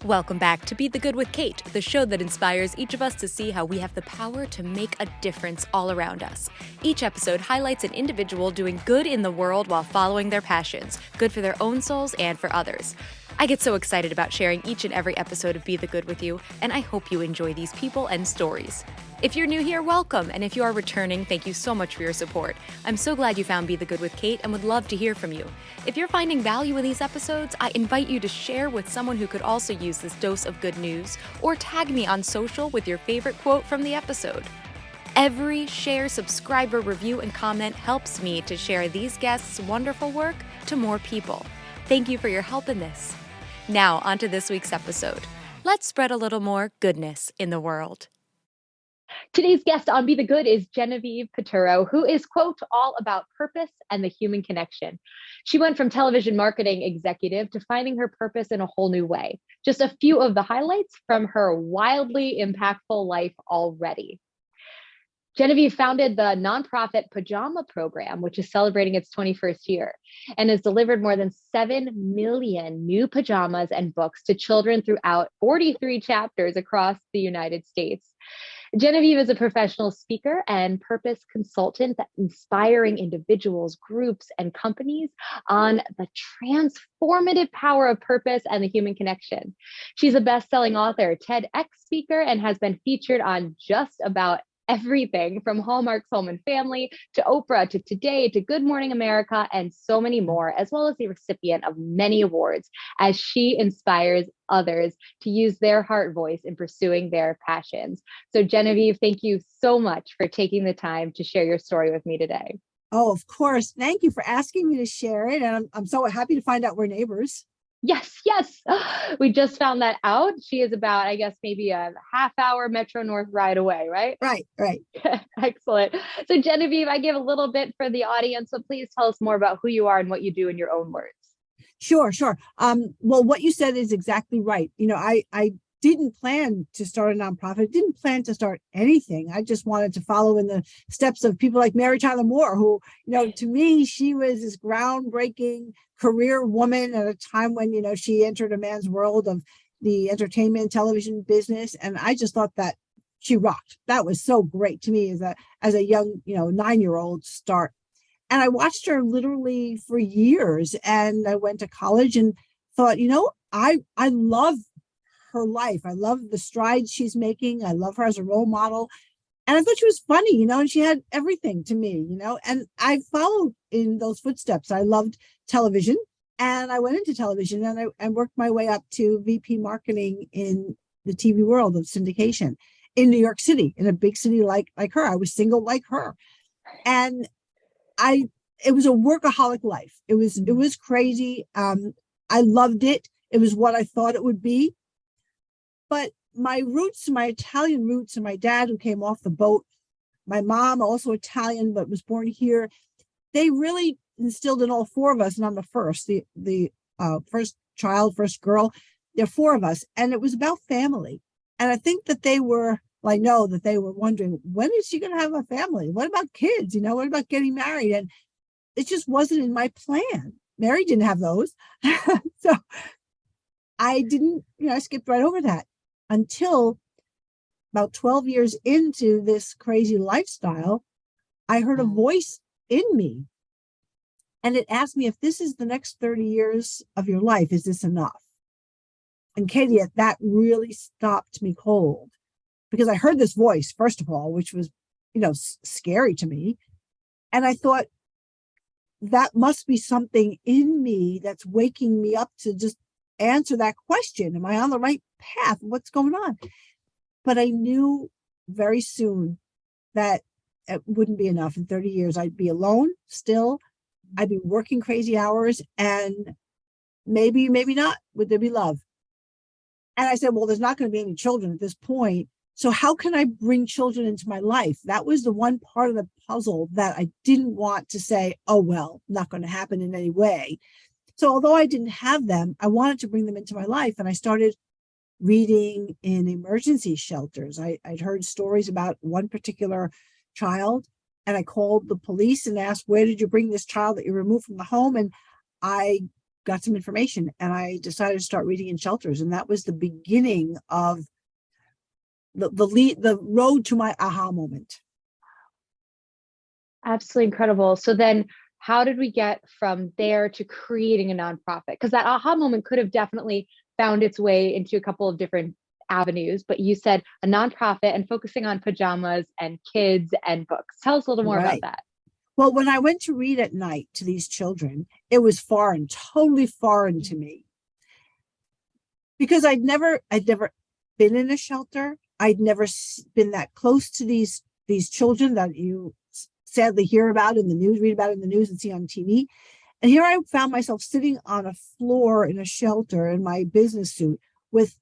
Welcome back to Be the Good with Kate, the show that inspires each of us to see how we have the power to make a difference all around us. Each episode highlights an individual doing good in the world while following their passions, good for their own souls and for others. I get so excited about sharing each and every episode of Be the Good with you, and I hope you enjoy these people and stories. If you're new here, welcome, and if you are returning, thank you so much for your support. I'm so glad you found Be the Good with Kate and would love to hear from you. If you're finding value in these episodes, I invite you to share with someone who could also use this dose of good news, or tag me on social with your favorite quote from the episode. Every share, subscriber, review, and comment helps me to share these guests' wonderful work to more people. Thank you for your help in this. Now, on to this week's episode. Let's spread a little more goodness in the world. Today's guest on Be the Good is Genevieve Piturro, who is, quote, all about purpose and the human connection. She went from television marketing executive to finding her purpose in a whole new way. Just a few of the highlights from her wildly impactful life already. Genevieve founded the nonprofit Pajama Program, which is celebrating its 21st year, and has delivered more than 7 million new pajamas and books to children throughout 43 chapters across the United States. Genevieve is a professional speaker and purpose consultant that's inspiring individuals, groups, and companies on the transformative power of purpose and the human connection. She's a best-selling author, TEDx speaker, and has been featured on just about everything from Hallmark's Home and Family to Oprah to Today to Good Morning America and so many more, as well as the recipient of many awards as she inspires others to use their heart voice in pursuing their passions. So Genevieve, thank you so much for taking the time to share your story with me today. Oh, of course. Thank you for asking me to share it. And I'm so happy to find out we're neighbors. Yes. We just found that out. She is about, I guess, maybe a half-hour Metro North ride away, right? Right. Excellent. So Genevieve, I give a little bit for the audience, so please tell us more about who you are and what you do in your own words. Sure. Well, what you said is exactly right. I didn't plan to start a nonprofit, didn't plan to start anything. I just wanted to follow in the steps of people like Mary Tyler Moore, who, to me, she was this groundbreaking career woman at a time when, she entered a man's world of the entertainment television business. And I just thought that she rocked. That was so great to me as a young, 9-year-old start. And I watched her literally for years. And I went to college and thought, I love her life. I love the strides she's making. I love her as a role model. And I thought she was funny, and she had everything to me, and I followed in those footsteps. I loved television and I went into television and I worked my way up to VP marketing in the TV world of syndication in New York City, in a big city like her. I was single like her. And it was a workaholic life. It was crazy. I loved it. It was what I thought it would be. But my roots, my Italian roots, and my dad, who came off the boat, my mom, also Italian, but was born here, they really instilled in all four of us, and I'm the first, the first child, first girl. There are four of us, and it was about family. And I think that I know that they were wondering, when is she going to have a family? What about kids? What about getting married? And it just wasn't in my plan. Mary didn't have those. So I didn't, I skipped right over that. Until about 12 years into this crazy lifestyle, I heard a voice in me. And it asked me, if this is the next 30 years of your life, is this enough? And Katie, that really stopped me cold, because I heard this voice, first of all, which was, scary to me. And I thought, that must be something in me that's waking me up to just answer that question. Am I on the right path? What's going on? But I knew very soon that it wouldn't be enough. In 30 years, I'd be alone still. I'd be working crazy hours, and maybe not. Would there be love? And I said, well, there's not going to be any children at this point. So how can I bring children into my life? That was the one part of the puzzle that I didn't want to say, oh, well, not going to happen in any way. So although I didn't have them, I wanted to bring them into my life. And I started reading in emergency shelters. I'd heard stories about one particular child, and I called the police and asked, where did you bring this child that you removed from the home? And I got some information, and I decided to start reading in shelters. And that was the beginning of the road to my aha moment. Absolutely incredible. So then how did we get from there to creating a nonprofit? Because that aha moment could have definitely found its way into a couple of different avenues, but you said a nonprofit and focusing on pajamas and kids and books. Tell us a little more about that. Well, when I went to read at night to these children, it was foreign, totally foreign to me, because I'd never been in a shelter. I'd never been that close to these children that you sadly hear about in the news, read about in the news, and see on TV. And here I found myself sitting on a floor in a shelter in my business suit with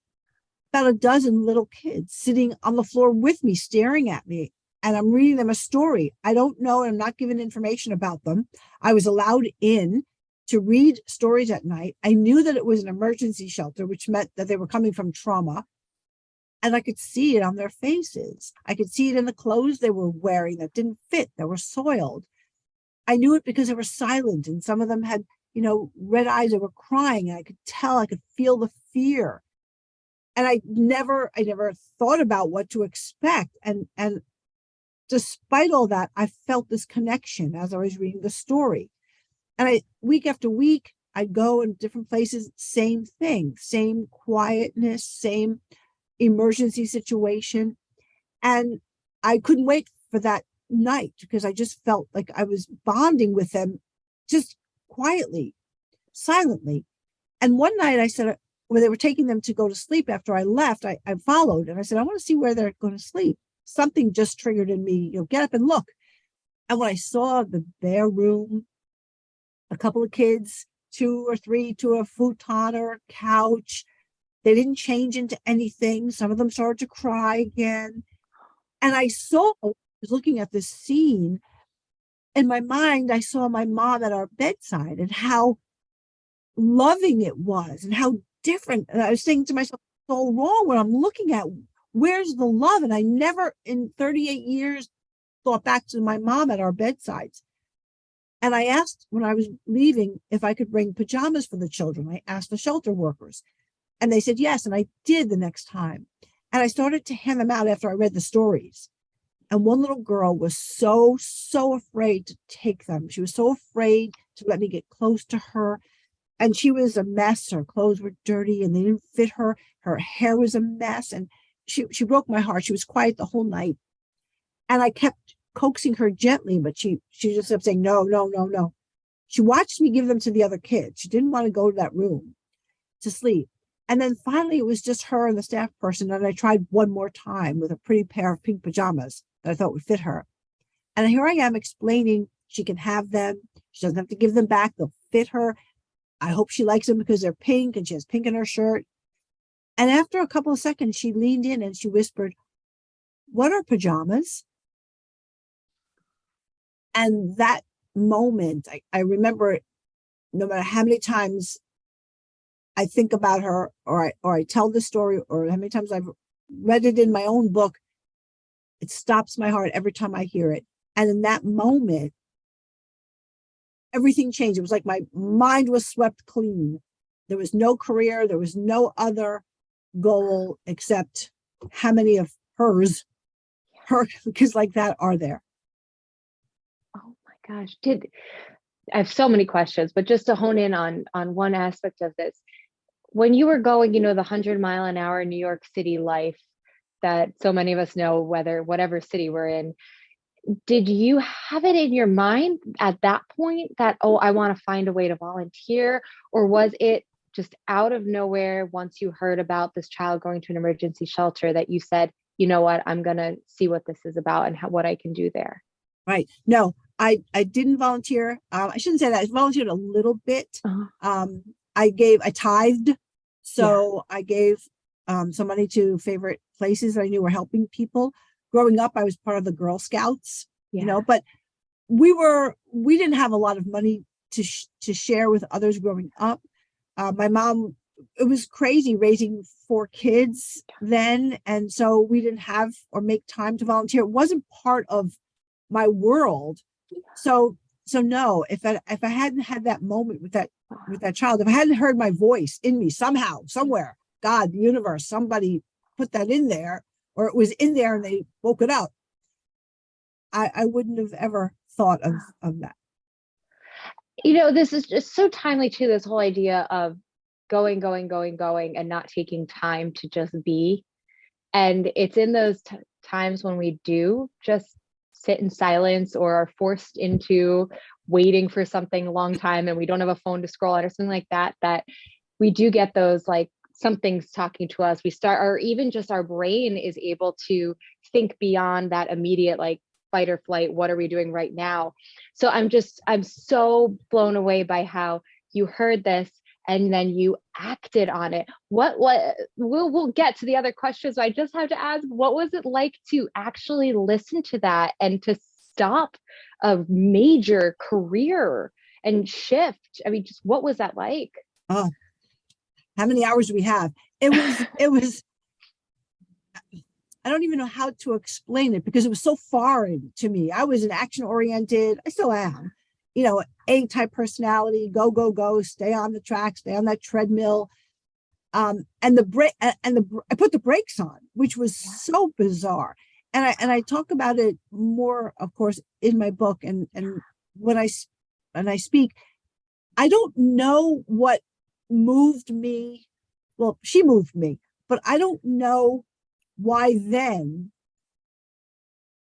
about a dozen little kids sitting on the floor with me, staring at me. And I'm reading them a story. I don't know, and I'm not given information about them. I was allowed in to read stories at night. I knew that it was an emergency shelter, which meant that they were coming from trauma. And I could see it on their faces. I could see it in the clothes they were wearing that didn't fit, that were soiled. I knew it because they were silent, and some of them had, red eyes. They were crying, and I could tell, I could feel the fear. And I never thought about what to expect. And despite all that, I felt this connection as I was reading the story. And week after week, I'd go in different places, same thing, same quietness, same emergency situation. And I couldn't wait for that night because I just felt like I was bonding with them just quietly, silently. And one night I said, when they were taking them to go to sleep after I left, I followed and I said, I want to see where they're going to sleep. Something just triggered in me, get up and look. And when I saw the bare room, a couple of kids, 2 or 3 to a futon or a couch, they didn't change into anything. Some of them started to cry again. And I was looking at this scene. In my mind, I saw my mom at our bedside and how loving it was and how different. And I was saying to myself, so wrong when I'm looking at, where's the love? And I never in 38 years thought back to my mom at our bedsides. And I asked when I was leaving if I could bring pajamas for the children. I asked the shelter workers. And they said yes, and I did the next time. And I started to hand them out after I read the stories. And one little girl was so afraid to take them. She was so afraid to let me get close to her. And she was a mess. Her clothes were dirty and they didn't fit her. Her hair was a mess. And she broke my heart. She was quiet the whole night. And I kept coaxing her gently, but she just kept saying, no. She watched me give them to the other kids. She didn't want to go to that room to sleep. And then finally, it was just her and the staff person. And I tried one more time with a pretty pair of pink pajamas that I thought would fit her. And here I am explaining she can have them. She doesn't have to give them back. They'll fit her. I hope she likes them because they're pink and she has pink in her shirt. And after a couple of seconds, she leaned in and she whispered, "What are pajamas?" And that moment, I remember it, no matter how many times I think about her or I tell the story or how many times I've read it in my own book, it stops my heart every time I hear it. And in that moment, everything changed. It was like my mind was swept clean. There was no career. There was no other goal except how many of her kids like that are there? Oh my gosh. I have so many questions, but just to hone in on one aspect of this, when you were going, the 100-mile-an-hour New York City life that so many of us know, whatever city we're in, did you have it in your mind at that point that, oh, I want to find a way to volunteer? Or was it just out of nowhere once you heard about this child going to an emergency shelter that you said, you know what, I'm going to see what this is about and what I can do there? Right. No, I didn't volunteer. I shouldn't say that. I volunteered a little bit. Uh-huh. I tithed. So yeah. I gave some money to favorite places that I knew were helping people. Growing up, I was part of the Girl Scouts, but we didn't have a lot of money to share with others growing up. My mom, it was crazy raising 4 kids then. And so we didn't have or make time to volunteer. It wasn't part of my world. So So no, if I hadn't had that moment with that child, if I hadn't heard my voice in me somehow, somewhere, God, the universe, somebody put that in there, or it was in there and they woke it up, I wouldn't have ever thought of that. This is just so timely too, this whole idea of going, going, going, going, and not taking time to just be. And it's in those times when we do just sit in silence or are forced into waiting for something a long time and we don't have a phone to scroll at or something like that, that we do get those like something's talking to us. We start, or even just our brain is able to think beyond that immediate like fight or flight. What are we doing right now? So I'm so blown away by how you heard this and then you acted on it. We'll get to the other questions. I just have to ask, what was it like to actually listen to that and to stop a major career and shift? I mean, just what was that like? Oh, how many hours do we have? It was, I don't even know how to explain it because it was so foreign to me. I was an action oriented, I still am, A-type personality, go, go, go, stay on the track, stay on that treadmill. And I put the brakes on, which was so bizarre. And I talk about it more, of course, in my book. And when I speak, I don't know what moved me. Well, she moved me, but I don't know why then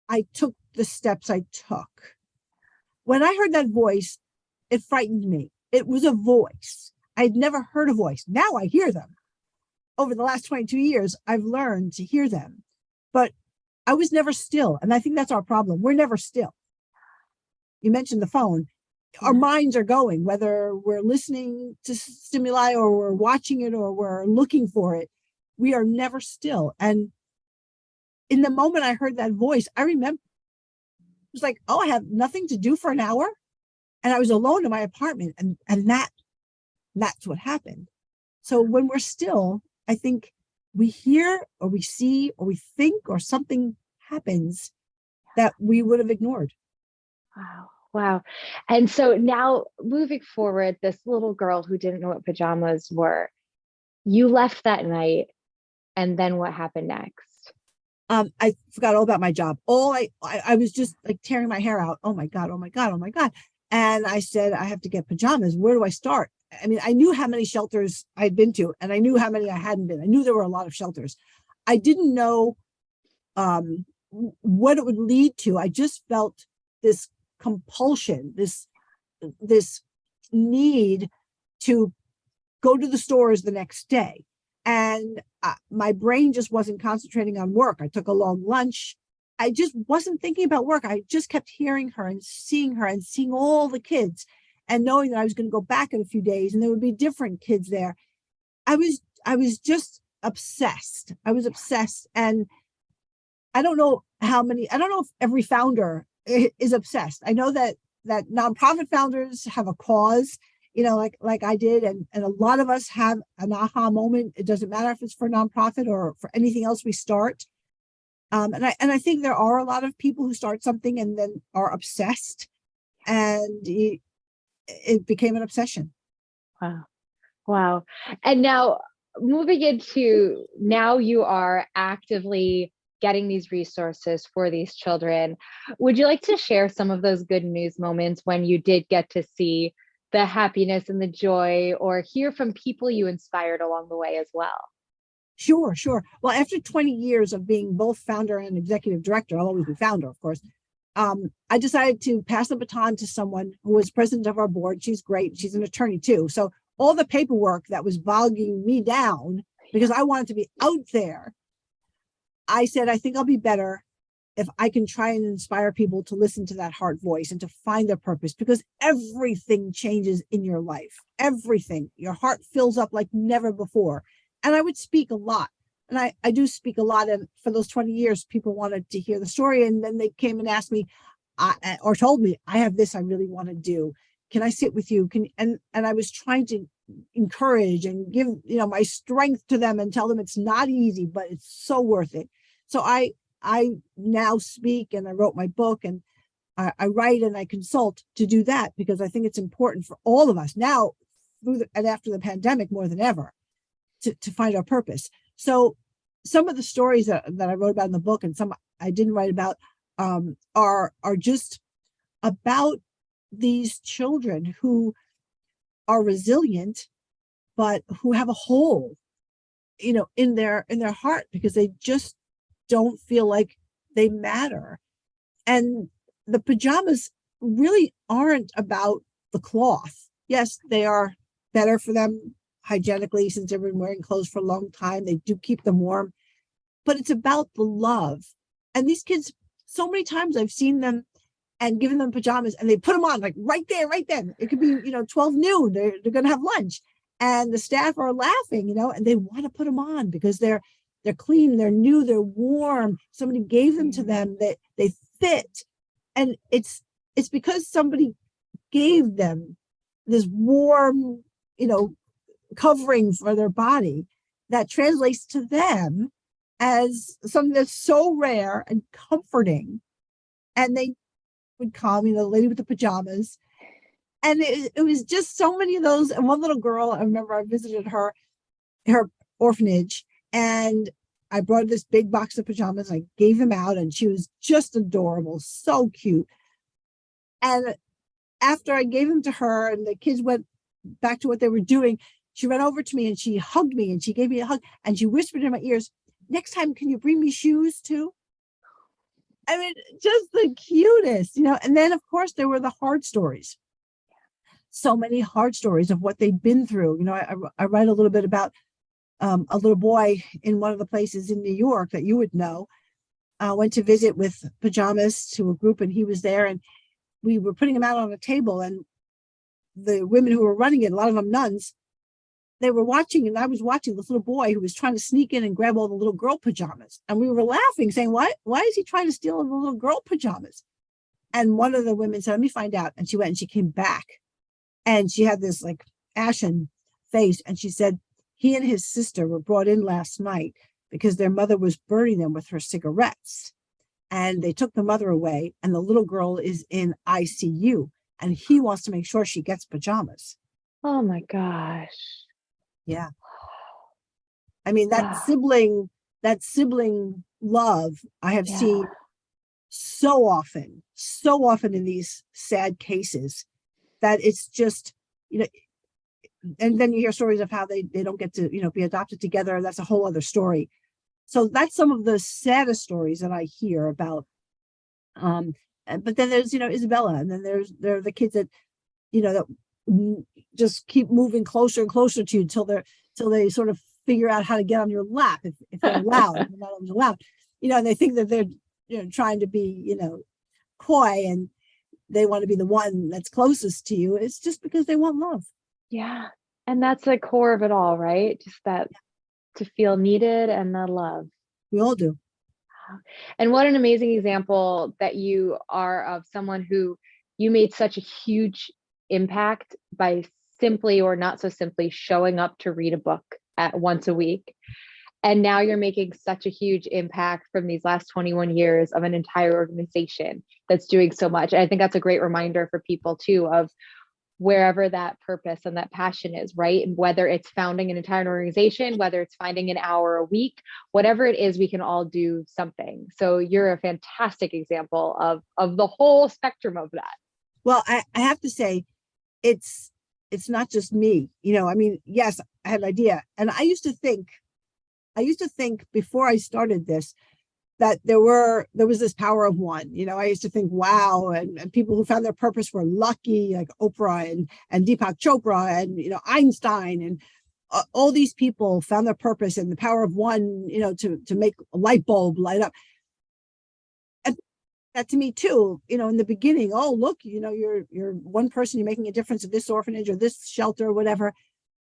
I took the steps I took. When I heard that voice, it frightened me. It was a voice. I'd never heard a voice. Now I hear them. Over the last 22 years, I've learned to hear them. But I was never still. And I think that's our problem. We're never still. You mentioned the phone. Our minds are going, whether we're listening to stimuli or we're watching it or we're looking for it. We are never still. And in the moment I heard that voice, I remember it was like, oh, I have nothing to do for an hour. And I was alone in my apartment. And that's what happened. So when we're still, I think we hear or we see or we think or something happens that we would have ignored. Wow. Wow. And so now moving forward, this little girl who didn't know what pajamas were, you left that night. And then what happened next? I forgot all about my job. I was just like tearing my hair out. Oh my God, oh my God, oh my God. And I said, I have to get pajamas. Where do I start? I mean, I knew how many shelters I'd been to, and I knew how many I hadn't been. I knew there were a lot of shelters. I didn't know what it would lead to. I just felt this compulsion, this need to go to the stores the next day. And my brain just wasn't concentrating on work. I took a long lunch. I just wasn't thinking about work. I just kept hearing her and seeing all the kids and knowing that I was going to go back in a few days and there would be different kids there. I was just obsessed. I was obsessed. And I don't know if every founder is obsessed. I know that nonprofit founders have a cause, like I did. And a lot of us have an aha moment. It doesn't matter if it's for nonprofit or for anything else we start. And I think there are a lot of people who start something and then are obsessed, and it became an obsession. Wow. And now moving into now you are actively getting these resources for these children. Would you like to share some of those good news moments when you did get to see the happiness and the joy, or hear from people you inspired along the way as well? Sure. Well, after 20 years of being both founder and executive director, I'll always be founder, of course. I decided to pass the baton to someone who was president of our board. She's great. She's an attorney too. So all the paperwork that was bogging me down because I wanted to be out there, I said, I think I'll be better if I can try and inspire people to listen to that heart voice and to find their purpose, because everything changes in your life. Everything. Your heart fills up like never before. And I would speak a lot. And I do speak a lot. And for those 20 years, people wanted to hear the story. And then they came and asked me or told me, I have this I really want to do. Can I sit with you? And I was trying to encourage and give, my strength to them and tell them it's not easy, but it's so worth it. So I now speak, and I wrote my book, and I write and I consult to do that because I think it's important for all of us now and after the pandemic more than ever to find our purpose. So some of the stories that I wrote about in the book and some I didn't write about are just about these children who are resilient, but who have a hole, in their heart because they just don't feel like they matter. And the pajamas really aren't about the cloth. Yes, they are better for them hygienically since they've been wearing clothes for a long time. They do keep them warm, but it's about the love. And these kids, so many times I've seen them and given them pajamas and they put them on like right there, right then. It could be, 12 noon. They're going to have lunch and the staff are laughing, and they want to put them on because they're clean, they're new, they're warm. Somebody gave them to them, that they fit. And it's because somebody gave them this warm, covering for their body that translates to them as something that's so rare and comforting. And they would come, the lady with the pajamas. And it was just so many of those. And one little girl, I remember I visited her orphanage, and I brought this big box of pajamas. I gave them out, and she was just adorable, so cute. And after I gave them to her and the kids went back to what they were doing, she ran over to me and she hugged me and she gave me a hug and she whispered in my ears, "Next time, can you bring me shoes too?" I mean, just the cutest, And then, of course, there were the hard stories. So many hard stories of what they'd been through. I write a little bit about a little boy in one of the places in New York that you would know, went to visit with pajamas to a group, and he was there, and we were putting him out on a table, and the women who were running it, a lot of them nuns, they were watching, and I was watching this little boy who was trying to sneak in and grab all the little girl pajamas. And we were laughing, saying, why is he trying to steal the little girl pajamas? And one of the women said, "Let me find out." And she went and she came back. And she had this like ashen face. And she said, he and his sister were brought in last night because their mother was burning them with her cigarettes. And they took the mother away. And the little girl is in ICU. And he wants to make sure she gets pajamas. Oh my gosh. Yeah. I mean, that sibling love I have seen so often in these sad cases that it's just, and then you hear stories of how they don't get to, be adopted together. That's a whole other story. So that's some of the saddest stories that I hear about. But then there's, Isabella, and then there are the kids that, that just keep moving closer and closer to you till they sort of figure out how to get on your lap if they're allowed. They're not always allowed, and they think that they're, trying to be, coy, and they want to be the one that's closest to you. It's just because they want love. Yeah. And that's the core of it all, right? Just that to feel needed and the love. We all do. And what an amazing example that you are of someone who you made such a huge impact by simply or not so simply showing up to read a book at once a week. And now you're making such a huge impact from these last 21 years of an entire organization that's doing so much. And I think that's a great reminder for people too, of wherever that purpose and that passion is, right? And whether it's founding an entire organization, whether it's finding an hour a week, whatever it is, we can all do something. So you're a fantastic example of the whole spectrum of that. Well, I have to say, it's not just me, I mean, yes, I had an idea. And I used to think before I started this, that there was this power of one. I used to think, wow, and people who found their purpose were lucky, like Oprah and Deepak Chopra and Einstein, and all these people found their purpose and the power of one, to make a light bulb light up. And that to me too, in the beginning, oh look, you're one person, you're making a difference at this orphanage or this shelter or whatever.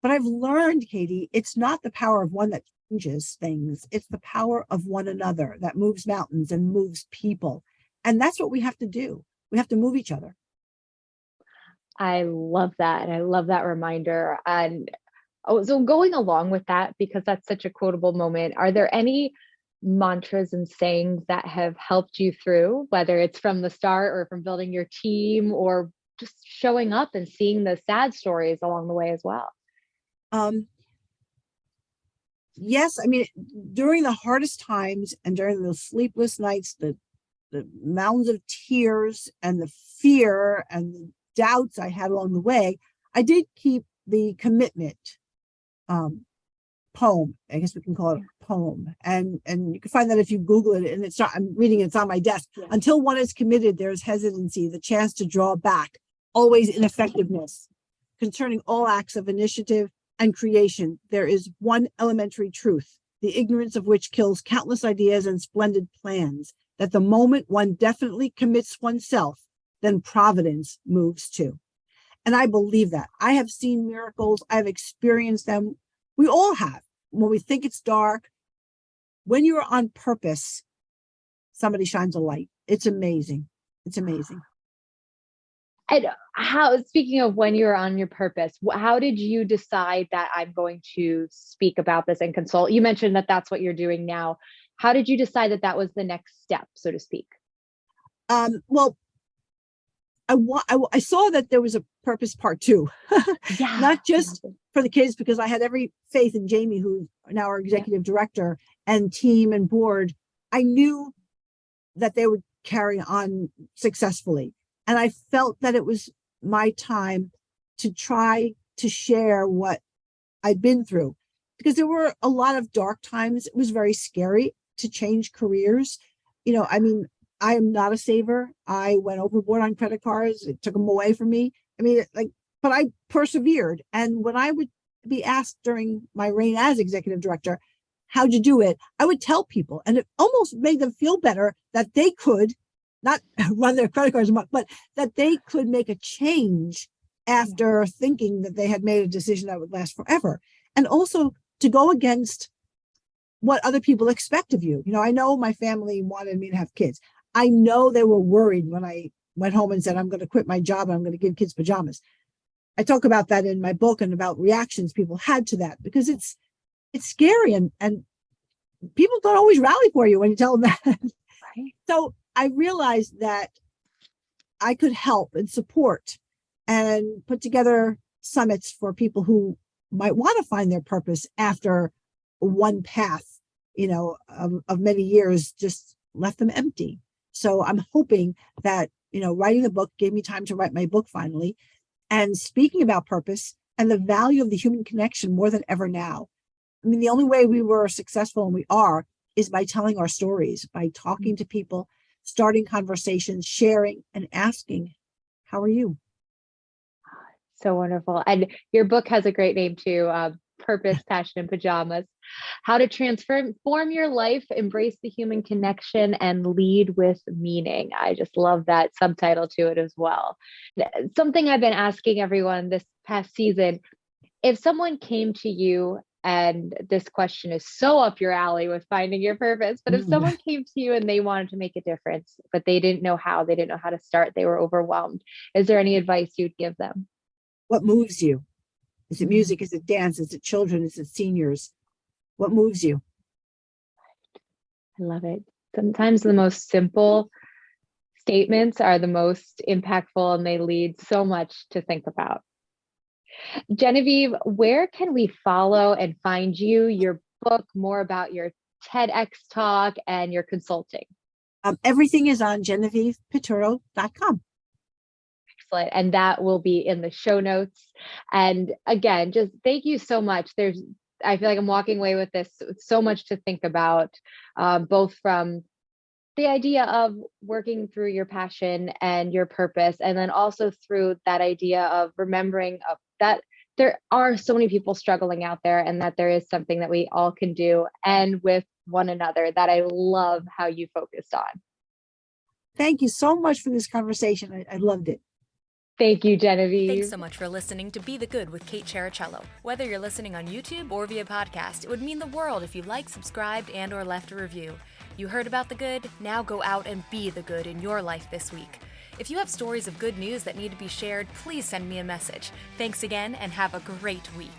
But I've learned, Katie, it's not the power of one that changes things. It's the power of one another that moves mountains and moves people. And that's what we have to do. We have to move each other. I love that. And I love that reminder. And so going along with that, because that's such a quotable moment, are there any mantras and sayings that have helped you through, whether it's from the start or from building your team or just showing up and seeing the sad stories along the way as well? Um, yes, I mean, during the hardest times and during those sleepless nights, the mounds of tears and the fear and the doubts I had along the way, I did keep the commitment poem. I guess we can call it a poem. And you can find that if you Google it, and I'm reading it, it's on my desk. Yeah. Until one is committed, there's hesitancy, the chance to draw back, always ineffectiveness. Concerning all acts of initiative and creation, there is one elementary truth, the ignorance of which kills countless ideas and splendid plans, that the moment one definitely commits oneself, then providence moves too. And I believe that. I have seen miracles. I've experienced them. We all have. When we think it's dark, when you're on purpose, somebody shines a light. It's amazing. It's amazing. And speaking of when you're on your purpose, how did you decide that I'm going to speak about this and consult? You mentioned that that's what you're doing now. How did you decide that that was the next step, so to speak? Well, I saw that there was a purpose part 2, not just for the kids, because I had every faith in Jamie, who's now our executive director, and team and board. I knew that they would carry on successfully. And I felt that it was my time to try to share what I'd been through, because there were a lot of dark times. It was very scary to change careers. I mean, I am not a saver. I went overboard on credit cards. It took them away from me. I mean, but I persevered. And when I would be asked during my reign as executive director, how'd you do it? I would tell people, and it almost made them feel better that they could not run their credit cards, but that they could make a change after thinking that they had made a decision that would last forever. And also to go against what other people expect of you. I know my family wanted me to have kids. I know they were worried when I went home and said, I'm going to quit my job and I'm going to give kids pajamas. I talk about that in my book and about reactions people had to that, because it's scary and people don't always rally for you when you tell them that. Right. So I realized that I could help and support and put together summits for people who might want to find their purpose after one path, of many years just left them empty. So I'm hoping that, writing the book gave me time to write my book finally, and speaking about purpose and the value of the human connection more than ever now. I mean, the only way we were successful, and we are, is by telling our stories, by talking to people, starting conversations, sharing, and asking, how are you? So wonderful. And your book has a great name too, Purpose, Passion, and Pajamas. How to transform your life, embrace the human connection, and lead with meaning. I just love that subtitle to it as well. Something I've been asking everyone this past season, if someone came to you, and this question is so up your alley with finding your purpose, but if someone came to you and they wanted to make a difference, but they didn't know how to start, they were overwhelmed, is there any advice you'd give them? What moves you? Is it music? Is it dance? Is it children? Is it seniors? What moves you? I love it. Sometimes the most simple statements are the most impactful, and they lead so much to think about. Genevieve, where can we follow and find you, your book, more about your TEDx talk and your consulting? Everything is on GenevievePiturro.com. Excellent. And that will be in the show notes. And again, just thank you so much. I feel like I'm walking away with this, so much to think about, both from the idea of working through your passion and your purpose, and then also through that idea of remembering that there are so many people struggling out there, and that there is something that we all can do, and with one another, that I love how you focused on. Thank you so much for this conversation. I loved it. Thank you, Genevieve. Thanks so much for listening to Be the Good with Kate Chericello. Whether you're listening on YouTube or via podcast, it would mean the world if you liked, subscribed, and or left a review. You heard about the good? Now go out and be the good in your life this week. If you have stories of good news that need to be shared, please send me a message. Thanks again, and have a great week.